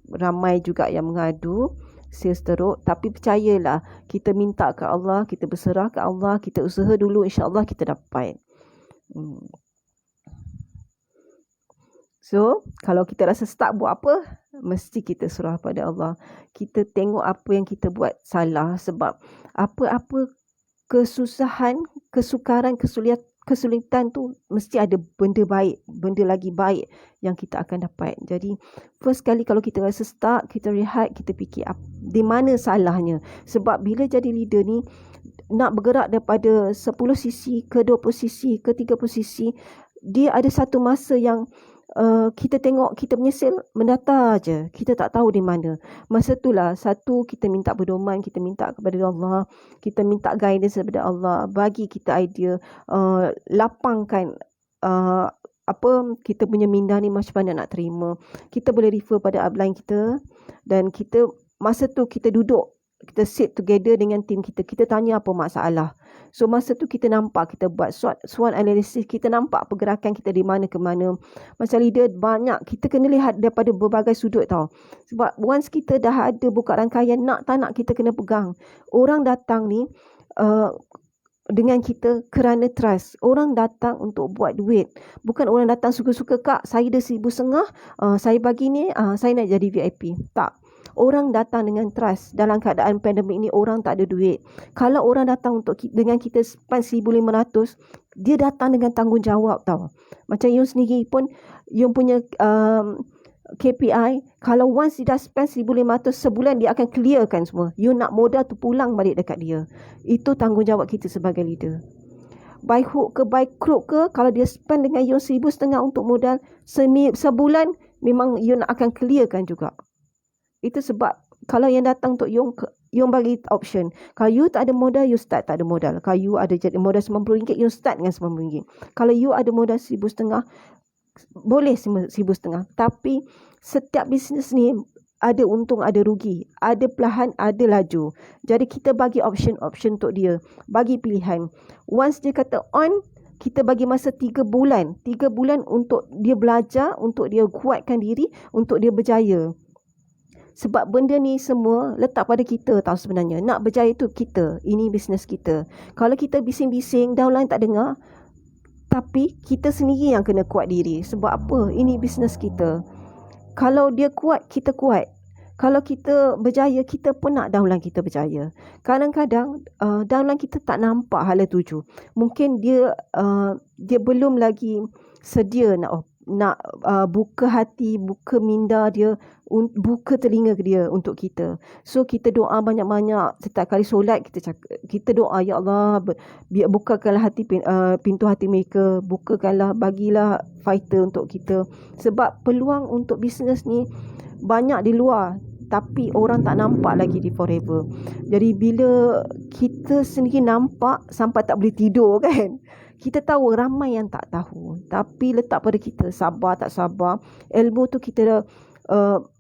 ramai juga yang mengadu sales teruk. Tapi percayalah, kita minta ke Allah, kita berserah ke Allah, kita usaha dulu, insya-Allah kita dapat. So, kalau kita rasa stuck buat apa, mesti kita serah pada Allah. Kita tengok apa yang kita buat salah, sebab apa-apa kesusahan, kesukaran, kesulitan tu mesti ada benda baik, benda lagi baik yang kita akan dapat. Jadi, first kali kalau kita rasa stuck, kita rehat, kita fikir di mana salahnya. Sebab bila jadi leader ni, nak bergerak daripada 10 sisi ke 20 sisi ke 30 sisi, dia ada satu masa yang kita tengok kita punya sale mendatar je. Kita tak tahu di mana. Masa itulah, satu, kita minta pedoman, kita minta kepada Allah, kita minta guidance daripada Allah, bagi kita idea, lapangkan kita punya minda ni macam mana nak terima. Kita boleh refer pada upline kita, dan kita masa tu kita duduk, kita sit together dengan tim kita. Kita tanya apa masalah. So masa tu kita nampak, kita buat SWOT analysis, kita nampak pergerakan kita di mana ke mana. Macam leader banyak, kita kena lihat daripada berbagai sudut tau. Sebab once kita dah ada buka rangkaian, nak tak nak kita kena pegang. Orang datang ni dengan kita kerana trust. Orang datang untuk buat duit. Bukan orang datang suka-suka, Kak, saya ada 1,500, saya bagi ni, saya nak jadi VIP. Tak. Orang datang dengan trust. Dalam keadaan pandemik ni, orang tak ada duit. Kalau orang datang dengan kita spend 1,500, dia datang dengan tanggungjawab tau. Macam you sendiri pun, you punya KPI, kalau once dia dah spend 1,500 sebulan, dia akan clearkan semua. You nak modal tu pulang balik dekat dia. Itu tanggungjawab kita sebagai leader. By hook ke by crook ke, kalau dia spend dengan you 1,500 untuk modal, sebulan memang you nak akan clearkan juga. Itu sebab kalau yang datang untuk you bagi option. Kalau you tak ada modal, you start tak ada modal. Kalau you ada modal RM90, you start dengan RM90. Kalau you ada modal RM1,500, boleh RM1,500. Tapi setiap bisnes ni ada untung, ada rugi. Ada perlahan, ada laju. Jadi kita bagi option untuk dia. Bagi pilihan. Once dia kata on, kita bagi masa 3 bulan. 3 bulan untuk dia belajar, untuk dia kuatkan diri, untuk dia berjaya. Sebab benda ni semua letak pada kita tau sebenarnya. Nak berjaya tu kita. Ini bisnes kita. Kalau kita bising-bising, downline tak dengar. Tapi kita sendiri yang kena kuat diri. Sebab apa? Ini bisnes kita. Kalau dia kuat, kita kuat. Kalau kita berjaya, kita pun nak downline kita berjaya. Kadang-kadang downline kita tak nampak hala tuju. Mungkin dia belum lagi sedia nak buka hati, buka minda dia, buka telinga dia untuk kita. So kita doa banyak-banyak. Setiap kali solat kita doa, ya Allah, biar bukakanlah pintu hati mereka, bukakanlah, bagilah fighter untuk kita. Sebab peluang untuk bisnes ni banyak di luar, tapi orang tak nampak lagi di Forever. Jadi bila kita sendiri nampak sampai tak boleh tidur kan, kita tahu ramai yang tak tahu. Tapi letak pada kita, sabar tak sabar. Ilmu tu kita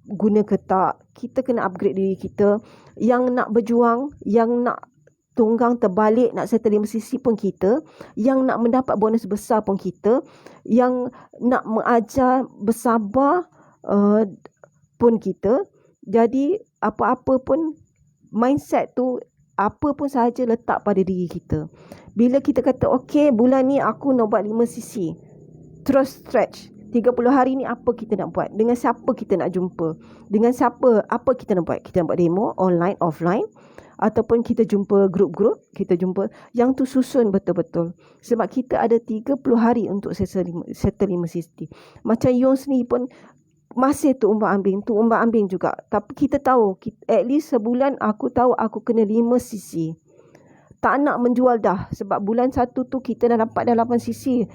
guna ke tak. Kita kena upgrade diri kita. Yang nak berjuang, yang nak tunggang terbalik, nak settle 5 sisi pun kita. Yang nak mendapat bonus besar pun kita. Yang nak mengajar bersabar pun kita. Jadi apa-apa pun mindset tu, apa pun sahaja letak pada diri kita. Bila kita kata, okay, bulan ni aku nak buat 5 sisi. Terus stretch. 30 hari ni apa kita nak buat? Dengan siapa kita nak jumpa? Dengan siapa? Apa kita nak buat? Kita nak buat demo, online, offline. Ataupun kita jumpa grup-grup. Kita jumpa. Yang tu susun betul-betul. Sebab kita ada 30 hari untuk settle 5 sisi. Macam Yon sendiri pun masih tu umbang ambing juga. Tapi kita tahu, at least sebulan aku tahu aku kena 5 sisi. tak nak menjual dah. Sebab bulan 1 tu kita dah dapat dah 8cc.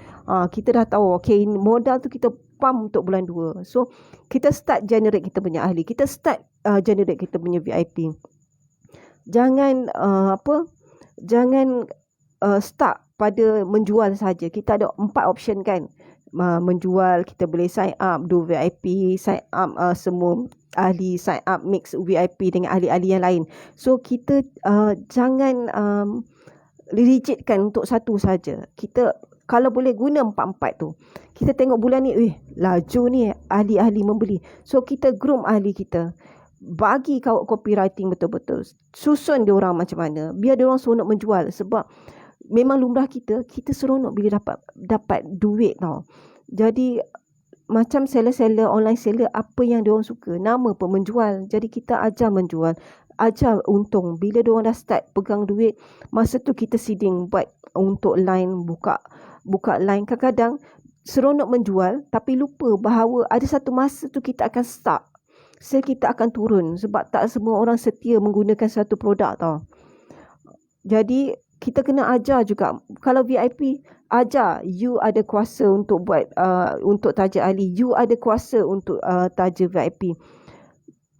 Kita dah tahu, okay, modal tu kita pump untuk bulan 2. So, kita start generate kita punya ahli. Kita start generate kita punya VIP. Jangan start pada menjual saja. Kita ada 4 option kan. Menjual, kita boleh sign up, do VIP, sign up semua ahli, sign up mix VIP dengan ahli-ahli yang lain. So kita jangan rigidkan untuk satu saja. Kita kalau boleh guna 4-4 tu. Kita tengok bulan ni, laju ni ahli-ahli membeli. So kita groom ahli kita. Bagi copywriting betul-betul. Susun dia orang macam mana. Biar dia orang seronok menjual. Sebab memang lumrah kita seronok bila dapat duit tau. Jadi macam seller-seller, online seller, apa yang diorang suka, nama pun menjual. Jadi kita ajar menjual, ajar untung. Bila diorang dah start pegang duit, masa tu kita seeding buat untuk line, buka line. Kadang-kadang seronok menjual tapi lupa bahawa ada satu masa tu kita akan stuck. Sale kita akan turun sebab tak semua orang setia menggunakan satu produk tau. Jadi kita kena ajar juga. Kalau VIP, ajar. You ada kuasa untuk buat, untuk taja ahli. You ada kuasa untuk taja VIP.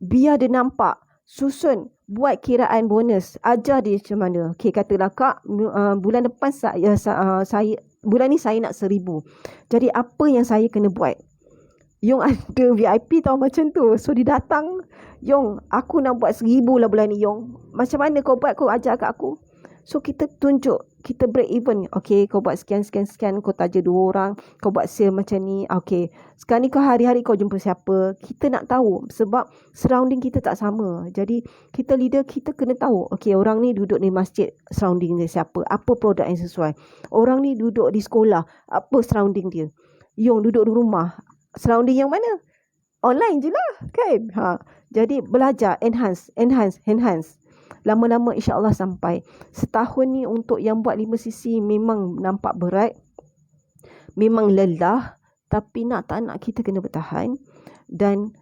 Biar dia nampak. Susun. Buat kiraan bonus. Ajar dia macam mana. Okay, katalah Kak, bulan depan bulan ni saya nak 1,000. Jadi apa yang saya kena buat? Yong ada VIP tau macam tu. So dia datang. Yong, aku nak buat 1,000 lah bulan ni Yong. Macam mana kau buat? Kau ajar kat aku. So kita tunjuk, kita break even. Okay, kau buat sekian, kau taja 2 orang, kau buat sale macam ni. Okay, sekarang ni kau hari-hari kau jumpa siapa. Kita nak tahu sebab surrounding kita tak sama. Jadi kita leader, kita kena tahu. Okay, orang ni duduk di masjid, surrounding dia siapa, apa produk yang sesuai. Orang ni duduk di sekolah, apa surrounding dia. Yong duduk di rumah, surrounding yang mana? Online je lah kan. Jadi belajar, enhance. Lama-lama insya-Allah sampai. Setahun ni untuk yang buat 5cc memang nampak berat. Memang lelah. Tapi tak nak kita kena bertahan. Dan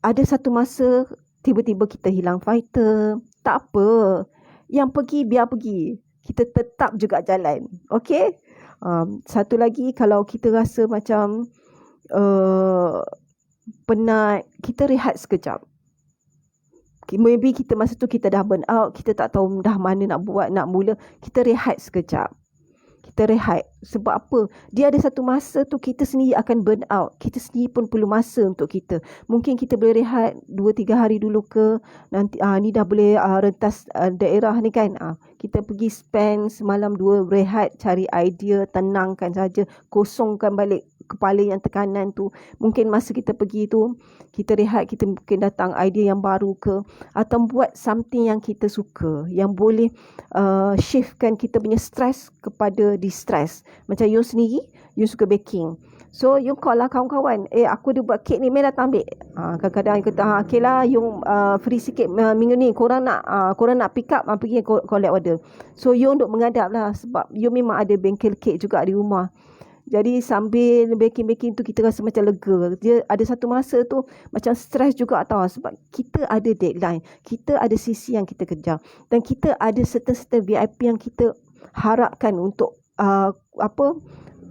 ada satu masa tiba-tiba kita hilang fighter. Tak apa. Yang pergi biar pergi. Kita tetap juga jalan. Okay? Satu lagi, kalau kita rasa macam penat, kita rehat sekejap. Maybe kita masa tu kita dah burn out, kita tak tahu dah mana nak buat, nak mula. Kita rehat sekejap. Kita rehat. Sebab apa? Dia ada satu masa tu kita sendiri akan burn out. Kita sendiri pun perlu masa untuk kita. Mungkin kita boleh rehat 2-3 hari dulu ke. Nanti ni dah boleh rentas daerah ni kan. Kita pergi spend semalam 2 rehat, cari idea, tenangkan saja, kosongkan balik kepala yang tekanan tu. Mungkin masa kita pergi tu, kita rehat, kita mungkin datang idea yang baru ke, atau buat something yang kita suka, yang boleh shiftkan kita punya stress kepada distress. Macam you sendiri, you suka baking. So you call lah kawan-kawan, aku ada buat kek ni, main datang ambil. Kadang-kadang you kata, okay lah, you free sikit minggu ni, korang nak pick up, pergi collect order. So you untuk mengadap lah, sebab you memang ada bengkel kek juga di rumah. Jadi sambil baking-baking tu kita rasa macam lega. Dia ada satu masa tu macam stres juga tau. Sebab kita ada deadline. Kita ada sisi yang kita kejar. Dan kita ada certain VIP yang kita harapkan untuk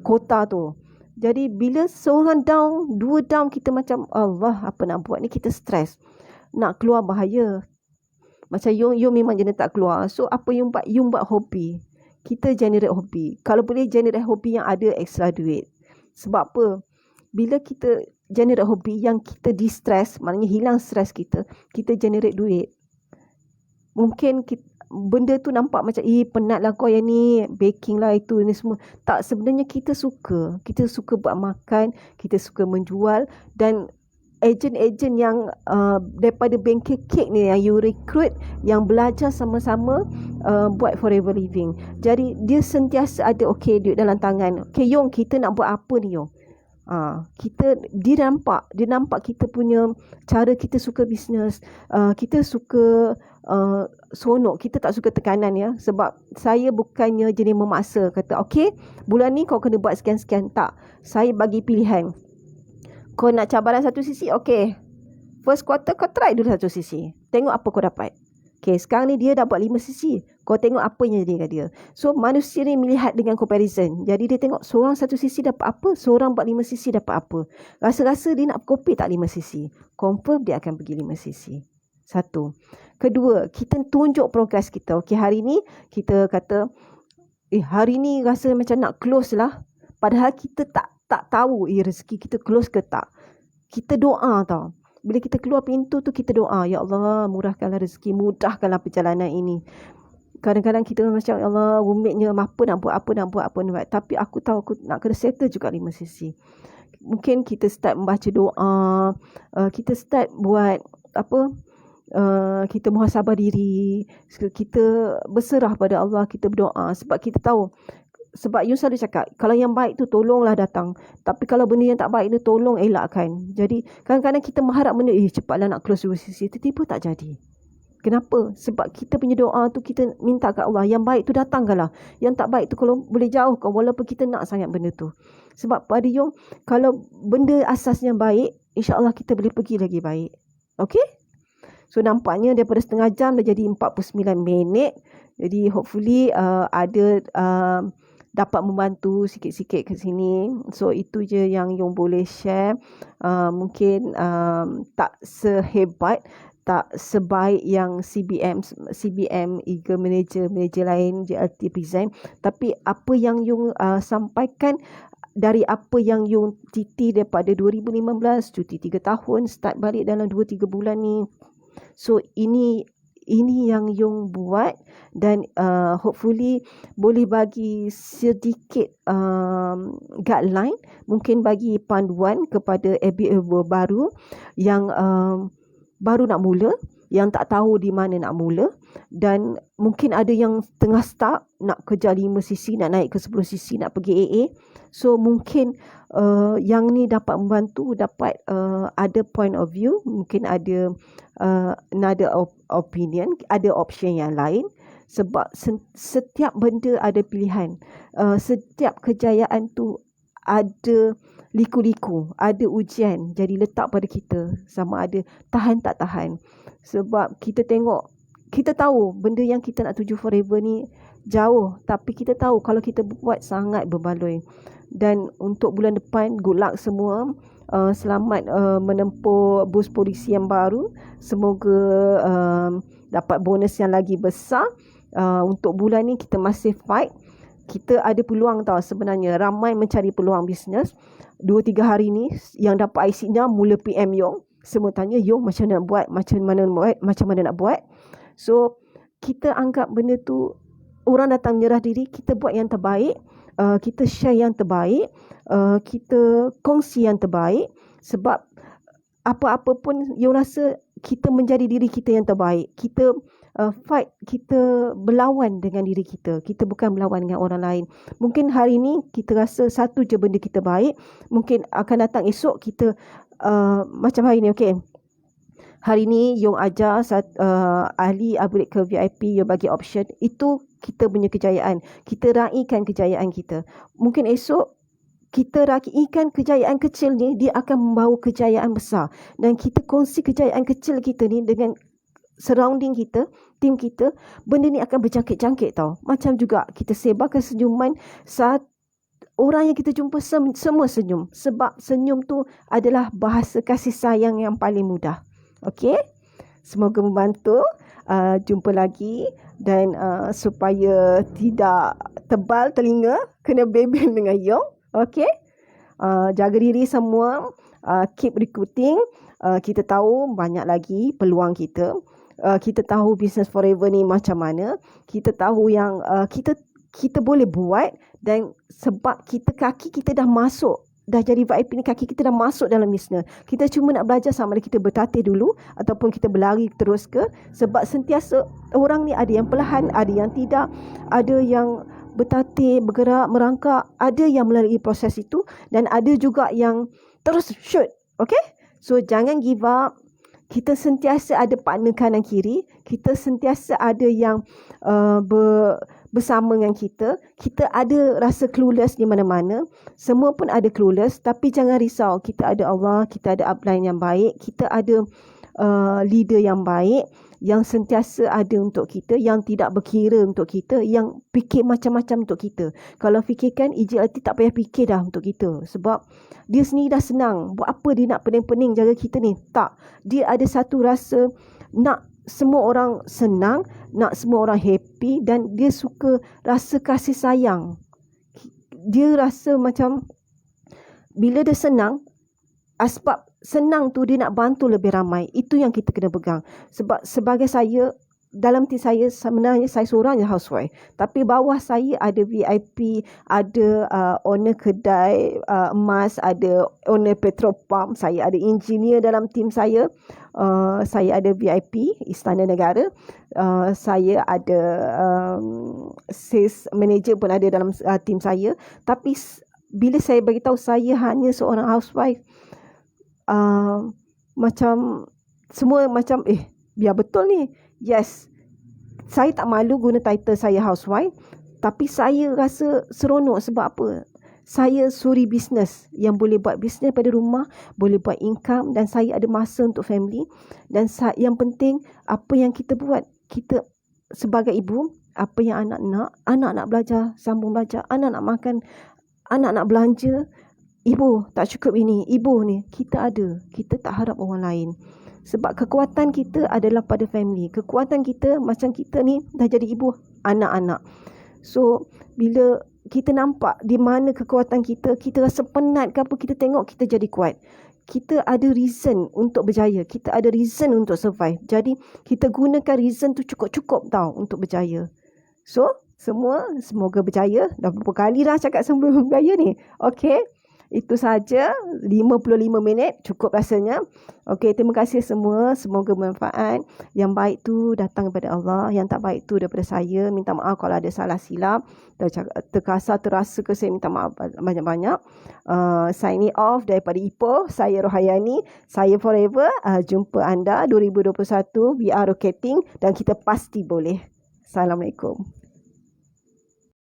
kota tu. Jadi bila seorang down, 2 down, kita macam Allah, apa nak buat ni, kita stres. Nak keluar bahaya. Macam you memang jenis tak keluar. So apa you buat? You buat hobi. Kita generate hobi. Kalau boleh generate hobi yang ada extra duit. Sebab apa? Bila kita generate hobi yang kita distress, maknanya hilang stres kita, kita generate duit. Mungkin benda tu nampak macam penat lah kau yang ni, baking lah itu ni semua. Tak, sebenarnya kita suka. Kita suka buat makan, kita suka menjual. Dan ejen-ejen yang daripada bengkel kek ni yang you recruit, yang belajar sama-sama buat forever living. Jadi dia sentiasa ada duit dalam tangan. Okay Yong, kita nak buat apa ni Yong? Dia nampak kita punya cara, kita suka bisnes, kita suka seronok, kita tak suka tekanan ya. Sebab saya bukannya jenis memaksa, kata okay bulan ni kau kena buat sekian-sekian. Tak, saya bagi pilihan. Kau nak cabaran 1cc, okay, first quarter kau try dulu 1cc, tengok apa kau dapat. Okay, sekarang ni dia dah buat 5 sisi. Kau tengok apa yang jadi kat dia. So, manusia ni melihat dengan comparison. Jadi, dia tengok seorang satu sisi dapat apa, seorang buat 5 sisi dapat apa. Rasa-rasa dia nak copy tak 5 sisi. Confirm dia akan pergi 5 sisi. Satu. Kedua, kita tunjuk progress kita. Okay, hari ni kita kata, hari ni rasa macam nak close lah. Padahal kita tak tahu rezeki kita close ke tak. Kita doa tau. Bila kita keluar pintu tu, kita doa, ya Allah, murahkanlah rezeki, mudahkanlah perjalanan ini. Kadang-kadang kita macam, ya Allah, rumitnya, apa nak buat. Tapi aku tahu aku nak kena settle juga 5 sisi. Mungkin kita start membaca doa, kita start buat kita muhasabah diri, kita berserah pada Allah, kita berdoa. Sebab kita tahu, sebab Yun selalu cakap, kalau yang baik tu tolonglah datang. Tapi kalau benda yang tak baik tu tolong elakkan. Jadi kadang-kadang kita mengharap benda, cepatlah nak close 2 sisi. Tiba-tiba tak jadi. Kenapa? Sebab kita punya doa tu kita minta kat Allah, yang baik tu datangkanlah. Yang tak baik tu kalau boleh jauhkan, walaupun kita nak sangat benda tu. Sebab pada Yun, kalau benda asasnya baik, insya-Allah kita boleh pergi lagi baik. Okay? So nampaknya daripada setengah jam dah jadi 49 minit. Jadi hopefully ada dapat membantu sikit-sikit ke sini. So itu je yang Yung boleh share. Mungkin tak sehebat, tak sebaik yang CBM, Eagle Manager lain, JLT Present. Tapi apa yang Yung sampaikan, dari apa yang Yung titi daripada 2015, cuti 3 tahun, start balik dalam 2-3 bulan ni. So ini yang Yung buat, dan hopefully boleh bagi sedikit guideline, mungkin bagi panduan kepada ABA baru yang baru nak mula, yang tak tahu di mana nak mula, dan mungkin ada yang tengah start nak kejar 5 sisi, nak naik ke 10 sisi, nak pergi AA. So mungkin yang ni dapat membantu, dapat ada point of view, mungkin ada another opinion, ada option yang lain. Sebab setiap benda ada pilihan. Setiap kejayaan tu ada liku-liku, ada ujian. Jadi letak pada kita, sama ada tahan tak tahan. Sebab kita tengok, kita tahu benda yang kita nak tuju forever ni jauh, tapi kita tahu kalau kita buat sangat berbaloi. Dan untuk bulan depan, good luck semua. Selamat menempuh bus polisi yang baru. Semoga dapat bonus yang lagi besar. Untuk bulan ni kita masih fight. Kita ada peluang tau sebenarnya. Ramai mencari peluang bisnes. 2-3 hari ni yang dapat IC-nya mula PM Yung. Semua tanya, Yung macam mana nak buat. So kita anggap benda tu, orang datang menyerah diri, kita buat yang terbaik. Kita share yang terbaik, kita kongsi yang terbaik. Sebab apa-apa pun Yung rasa kita menjadi diri kita yang terbaik. Kita fight, kita berlawan dengan diri kita. Kita bukan berlawan dengan orang lain. Mungkin hari ni kita rasa satu je benda kita baik, mungkin akan datang esok kita macam hari ni, okay, hari ni Yung ajar ahli upgrade ke VIP, Yung bagi option. Itu kita punya kejayaan. Kita raikan kejayaan kita. Mungkin esok kita raikan kejayaan kecil ni, dia akan membawa kejayaan besar. Dan kita kongsi kejayaan kecil kita ni dengan surrounding kita, tim kita. Benda ni akan berjangkit-jangkit tau. Macam juga kita sebarkan senyuman, saat orang yang kita jumpa semua senyum. Sebab senyum tu adalah bahasa kasih sayang yang paling mudah. Okay? Semoga membantu. Jumpa lagi. Dan supaya tidak tebal telinga, kena bebel dengan Yung. Okay? Jaga diri semua. Keep recruiting. Kita tahu banyak lagi peluang kita. Kita tahu business forever ni macam mana. Kita tahu yang kita boleh buat. Dan sebab kaki kita dah masuk, dah jadi VIP ni, kaki kita dah masuk dalam bisnes. Kita cuma nak belajar sama ada kita bertatih dulu ataupun kita berlari terus ke. Sebab sentiasa orang ni ada yang perlahan, ada yang tidak, ada yang bertatih, bergerak, merangkak, ada yang melalui proses itu, dan ada juga yang terus shoot. Okay? So jangan give up. Kita sentiasa ada partner kanan kiri. Kita sentiasa ada yang bersama dengan kita. Kita ada rasa clueless di mana-mana. Semua pun ada clueless. Tapi jangan risau. Kita ada Allah. Kita ada upline yang baik. Kita ada leader yang baik. yang sentiasa ada untuk kita, yang tidak berkira untuk kita, yang fikir macam-macam untuk kita. Kalau fikirkan EJLT tak payah fikir dah untuk kita. Sebab dia sendiri dah senang. Buat apa dia nak pening-pening jaga kita ni? Tak. Dia ada satu rasa nak semua orang senang, nak semua orang happy, dan dia suka rasa kasih sayang. Dia rasa macam bila dia senang, sebab senang tu dia nak bantu lebih ramai. Itu yang kita kena pegang. Sebab sebagai saya, dalam tim saya sebenarnya saya seorang je housewife. Tapi bawah saya ada VIP, ada owner kedai emas, ada owner petrol pump, saya ada engineer dalam tim saya. Saya ada VIP Istana Negara. Saya ada sales manager pun ada dalam tim saya. Tapi bila saya beritahu saya hanya seorang housewife, macam semua macam biar betul ni. Yes, saya tak malu guna title saya housewife, tapi saya rasa seronok. Sebab apa? Saya suri bisnes yang boleh buat bisnes pada rumah, boleh buat income, dan saya ada masa untuk family. Dan yang penting, apa yang kita buat, kita sebagai ibu, apa yang anak nak belajar, sambung belajar, anak nak makan, anak nak belanja, ibu tak cukup ini, ibu ni, kita ada. Kita tak harap orang lain. Sebab kekuatan kita adalah pada family. Kekuatan kita macam kita ni dah jadi ibu anak-anak. So, bila kita nampak di mana kekuatan kita, kita rasa penat ke apa, kita tengok kita jadi kuat. Kita ada reason untuk berjaya. Kita ada reason untuk survive. Jadi, kita gunakan reason tu cukup-cukup tau untuk berjaya. So, semua semoga berjaya. Dah berapa kali dah cakap sebelum berjaya ni. Okay. Itu saja, 55 minit cukup rasanya. Okey, terima kasih semua. Semoga bermanfaat. Yang baik tu datang daripada Allah, yang tak baik tu daripada saya. Minta maaf kalau ada salah silap, terkasar, terasa ke, saya minta maaf banyak-banyak. Signing off daripada Ipoh. Saya Rohayani. Saya forever. Jumpa anda 2021. We are rocketing dan kita pasti boleh. Assalamualaikum.